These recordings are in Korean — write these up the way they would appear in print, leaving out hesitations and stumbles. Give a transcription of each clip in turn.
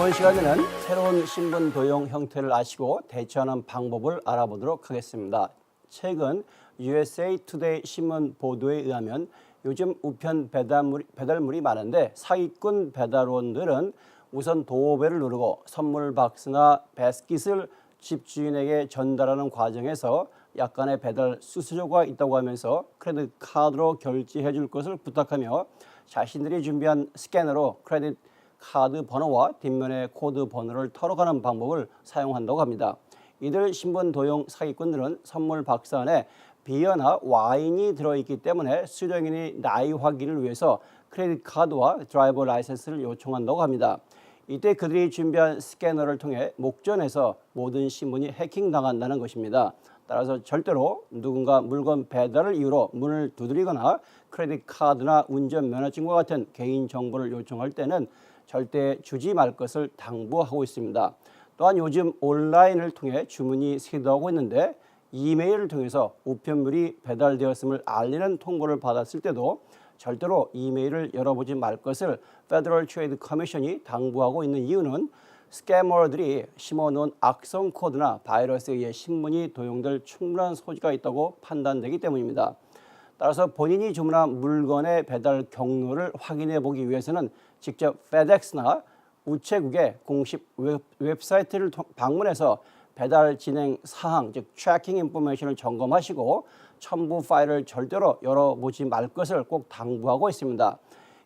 이번 시간에는 새로운 신분 도용 형태를 아시고 대처하는 방법을 알아보도록 하겠습니다. 최근 USA Today 신문 보도에 의하면 요즘 우편 배달물이 많은데 사기꾼 배달원들은 우선 도어벨을 누르고 선물 박스나 바스킷을 집주인에게 전달하는 과정에서 약간의 배달 수수료가 있다고 하면서 크레딧 카드로 결제해 줄 것을 부탁하며 자신들이 준비한 스캐너로 크레딧 카드 번호와 뒷면의 코드 번호를 털어가는 방법을 사용한다고 합니다. 이들 신분 도용 사기꾼들은 선물 박스 안에 비어나 와인이 들어있기 때문에 수령인이 나이 확인을 위해서 크레딧 카드와 드라이버 라이센스를 요청한다고 합니다. 이때 그들이 준비한 스캐너를 통해 목전에서 모든 신분이 해킹당한다는 것입니다. 따라서 절대로 누군가 물건 배달을 이유로 문을 두드리거나 크레딧 카드나 운전면허증과 같은 개인 정보를 요청할 때는 절대 주지 말 것을 당부하고 있습니다. 또한 요즘 온라인을 통해 주문이 쇄도하고 있는데 이메일을 통해서 우편물이 배달되었음을 알리는 통보를 받았을 때도 절대로 이메일을 열어보지 말 것을 Federal Trade Commission이 당부하고 있는 이유는 스캐머들이 심어놓은 악성 코드나 바이러스에 의해 신문이 도용될 충분한 소지가 있다고 판단되기 때문입니다. 따라서 본인이 주문한 물건의 배달 경로를 확인해 보기 위해서는 직접 FedEx나 우체국의 공식 웹사이트를 방문해서 배달 진행 사항, 즉 트래킹 인포메이션을 점검하시고 첨부 파일을 절대로 열어보지 말 것을 꼭 당부하고 있습니다.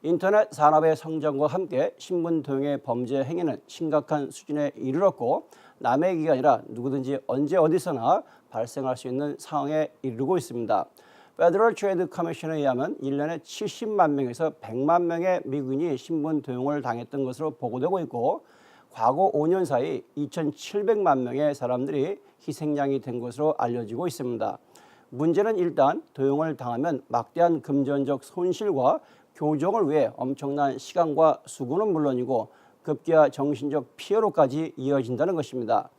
인터넷 산업의 성장과 함께 신분 도용의 범죄 행위는 심각한 수준에 이르렀고 남의 얘기가 아니라 누구든지 언제 어디서나 발생할 수 있는 상황에 이르고 있습니다. Federal Trade Commission에 의하면 1년에 70만 명에서 100만 명의 미국인이 신분 도용을 당했던 것으로 보고되고 있고 과거 5년 사이 2,700만 명의 사람들이 희생양이 된 것으로 알려지고 있습니다. 문제는 일단 도용을 당하면 막대한 금전적 손실과 교정을 위해 엄청난 시간과 수고는 물론이고 급기야 정신적 피해로까지 이어진다는 것입니다.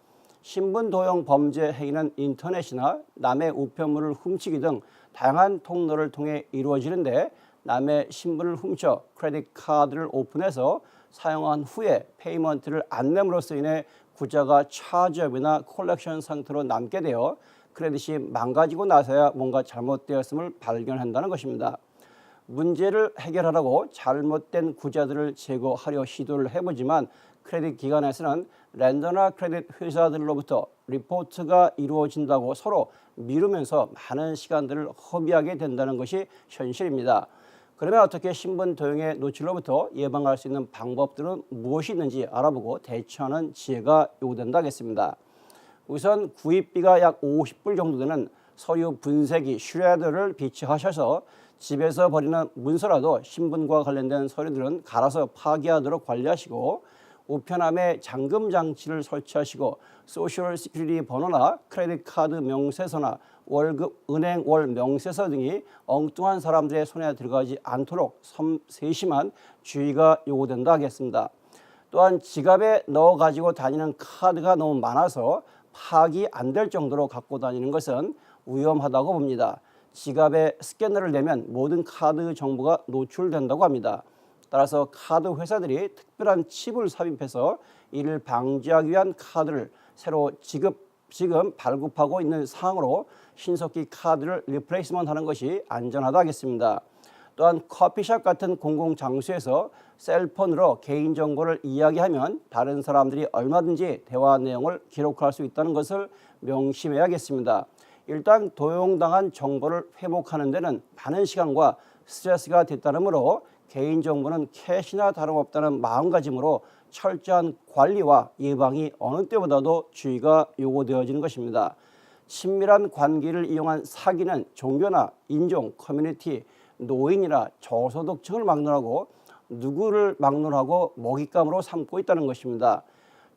신분 도용 범죄 행위는 인터넷이나 남의 우편물을 훔치기 등 다양한 통로를 통해 이루어지는데 남의 신분을 훔쳐 크레딧 카드를 오픈해서 사용한 후에 페이먼트를 안 내므로써 인해 구자가 차저업이나 콜렉션 상태로 남게 되어 크레딧이 망가지고 나서야 뭔가 잘못되었음을 발견한다는 것입니다. 문제를 해결하라고 잘못된 구자들을 제거하려 시도를 해보지만 크레딧 기관에서는 랜더나 크레딧 회사들로부터 리포트가 이루어진다고 서로 미루면서 많은 시간들을 허비하게 된다는 것이 현실입니다. 그러면 어떻게 신분 도용의 노출로부터 예방할 수 있는 방법들은 무엇이 있는지 알아보고 대처하는 지혜가 요구된다겠습니다. 우선 구입비가 약 50불 정도 되는 서류 분쇄기 슈레더를 비치하셔서 집에서 버리는 문서라도 신분과 관련된 서류들은 갈아서 파기하도록 관리하시고 우편함에 잠금 장치를 설치하시고 소셜 시큐리티 번호나 크레딧 카드 명세서나 월급 은행 월 명세서 등이 엉뚱한 사람들의 손에 들어가지 않도록 세심한 주의가 요구된다 하겠습니다. 또한 지갑에 넣어 가지고 다니는 카드가 너무 많아서 파악이 안 될 정도로 갖고 다니는 것은 위험하다고 봅니다. 지갑에 스캐너를 내면 모든 카드 정보가 노출된다고 합니다. 따라서 카드 회사들이 특별한 칩을 삽입해서 이를 방지하기 위한 카드를 새로 지금 발급하고 있는 상황으로 신속히 카드를 리플레이스먼트하는 것이 안전하다 하겠습니다. 또한 커피숍 같은 공공장소에서 셀폰으로 개인정보를 이야기하면 다른 사람들이 얼마든지 대화 내용을 기록할 수 있다는 것을 명심해야겠습니다. 일단 도용당한 정보를 회복하는 데는 많은 시간과 스트레스가 뒤따르므로 개인정보는 캐시나 다름없다는 마음가짐으로 철저한 관리와 예방이 어느 때보다도 주의가 요구되어지는 것입니다. 친밀한 관계를 이용한 사기는 종교나 인종, 커뮤니티, 노인이나 저소득층을 막론하고 누구를 막론하고 먹잇감으로 삼고 있다는 것입니다.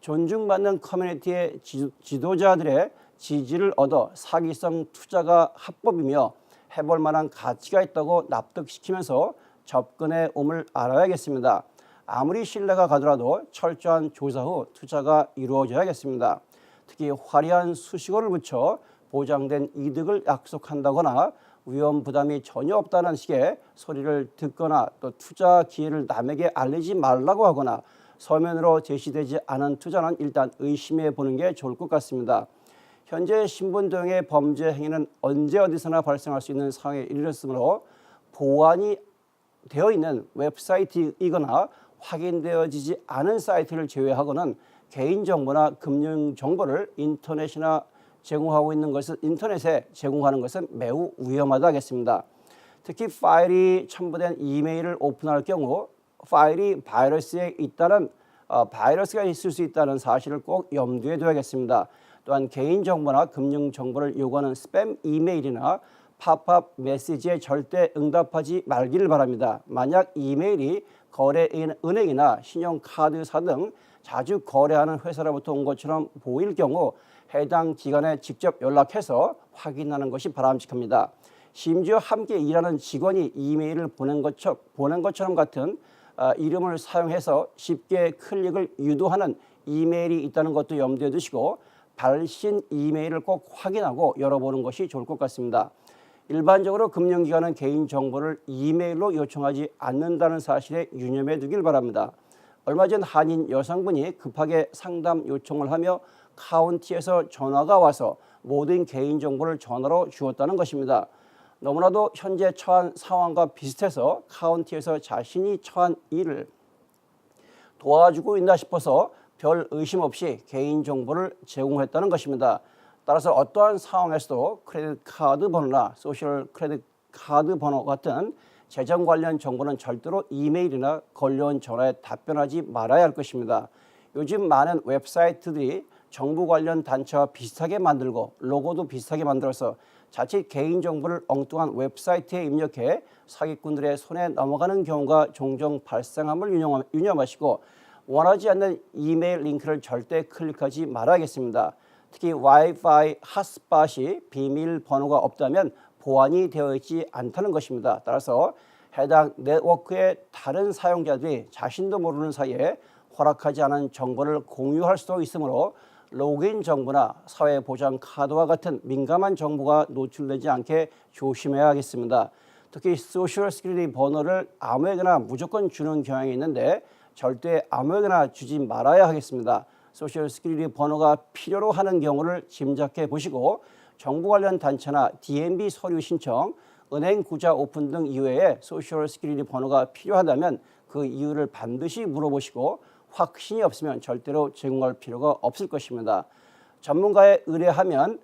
존중받는 커뮤니티의 지도자들의 지지를 얻어 사기성 투자가 합법이며 해볼 만한 가치가 있다고 납득시키면서 접근의 옴을 알아야겠습니다. 아무리 신뢰가 가더라도 철저한 조사 후 투자가 이루어져야겠습니다. 특히 화려한 수식어를 붙여 보장된 이득을 약속한다거나 위험 부담이 전혀 없다는 식의 소리를 듣거나 또 투자 기회를 남에게 알리지 말라고 하거나 서면으로 제시되지 않은 투자는 일단 의심해 보는 게 좋을 것 같습니다. 현재 신분 도용의 범죄 행위는 언제 어디서나 발생할 수 있는 상황에 이르렀으므로 보안이 되어 있는 웹사이트이거나 확인되어지지 않은 사이트를 제외하고는 개인정보나 금융정보를 인터넷에 제공하는 것은 매우 위험하다겠습니다. 특히 파일이 첨부된 이메일을 오픈할 경우 파일이 바이러스가 있을 수 있다는 사실을 꼭 염두에 둬야겠습니다. 또한 개인정보나 금융정보를 요구하는 스팸 이메일이나 팝업 메시지에 절대 응답하지 말기를 바랍니다. 만약 이메일이 은행이나 신용카드사 등 자주 거래하는 회사로부터 온 것처럼 보일 경우 해당 기관에 직접 연락해서 확인하는 것이 바람직합니다. 심지어 함께 일하는 직원이 이메일을 보낸 것처럼 같은 이름을 사용해서 쉽게 클릭을 유도하는 이메일이 있다는 것도 염두에 두시고 발신 이메일을 꼭 확인하고 열어보는 것이 좋을 것 같습니다. 일반적으로 금융기관은 개인정보를 이메일로 요청하지 않는다는 사실에 유념해 두길 바랍니다. 얼마 전 한인 여성분이 급하게 상담 요청을 하며 카운티에서 전화가 와서 모든 개인정보를 전화로 주었다는 것입니다. 너무나도 현재 처한 상황과 비슷해서 카운티에서 자신이 처한 일을 도와주고 있나 싶어서 별 의심 없이 개인정보를 제공했다는 것입니다. 따라서 어떠한 상황에서도 크레딧 카드 번호나 소셜 크레딧 카드 번호 같은 재정 관련 정보는 절대로 이메일이나 걸려온 전화에 답변하지 말아야 할 것입니다. 요즘 많은 웹사이트들이 정부 관련 단체와 비슷하게 만들고 로고도 비슷하게 만들어서 자칫 개인정보를 엉뚱한 웹사이트에 입력해 사기꾼들의 손에 넘어가는 경우가 종종 발생함을 유념하시고 원하지 않는 이메일 링크를 절대 클릭하지 말아야겠습니다. 특히 와이파이 핫스팟이 비밀번호가 없다면 보안이 되어 있지 않다는 것입니다. 따라서 해당 네트워크의 다른 사용자들이 자신도 모르는 사이에 허락하지 않은 정보를 공유할 수도 있으므로 로그인 정보나 사회보장 카드와 같은 민감한 정보가 노출되지 않게 조심해야 하겠습니다. 특히 소셜 시큐리티 번호를 아무에게나 무조건 주는 경향이 있는데 절대 아무에게나 주지 말아야 하겠습니다. 소셜 시큐리티 번호가 필요로 하는 경우를 짐작해 보시고 정부 관련 단체나 DMV 서류 신청, 은행 구자 오픈 등 이외에 소셜 시큐리티 번호가 필요하다면 그 이유를 반드시 물어보시고 확신이 없으면 절대로 제공할 필요가 없을 것입니다. 전문가에 의하면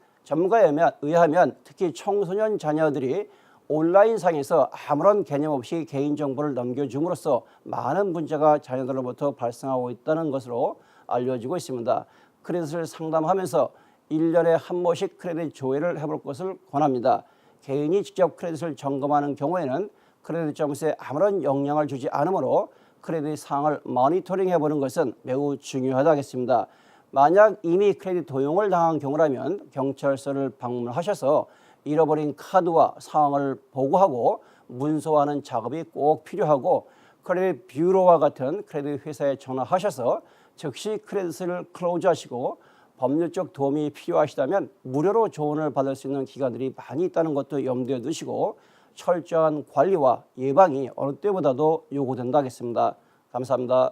특히 청소년 자녀들이 온라인상에서 아무런 개념 없이 개인정보를 넘겨줌으로써 많은 문제가 자녀들로부터 발생하고 있다는 것으로 알려지고 있습니다. 크레딧을 상담하면서 1년에 한 번씩 크레딧 조회를 해볼 것을 권합니다. 개인이 직접 크레딧을 점검하는 경우에는 크레딧 점수에 아무런 영향을 주지 않으므로 크레딧 상황을 모니터링 해보는 것은 매우 중요하다겠습니다. 만약 이미 크레딧 도용을 당한 경우라면 경찰서를 방문하셔서 잃어버린 카드와 상황을 보고하고 문서화하는 작업이 꼭 필요하고 크레딧 뷰로와 같은 크레딧 회사에 전화하셔서 즉시 크레딧을 클로즈하시고 법률적 도움이 필요하시다면 무료로 조언을 받을 수 있는 기관들이 많이 있다는 것도 염두에 두시고 철저한 관리와 예방이 어느 때보다도 요구된다겠습니다. 감사합니다.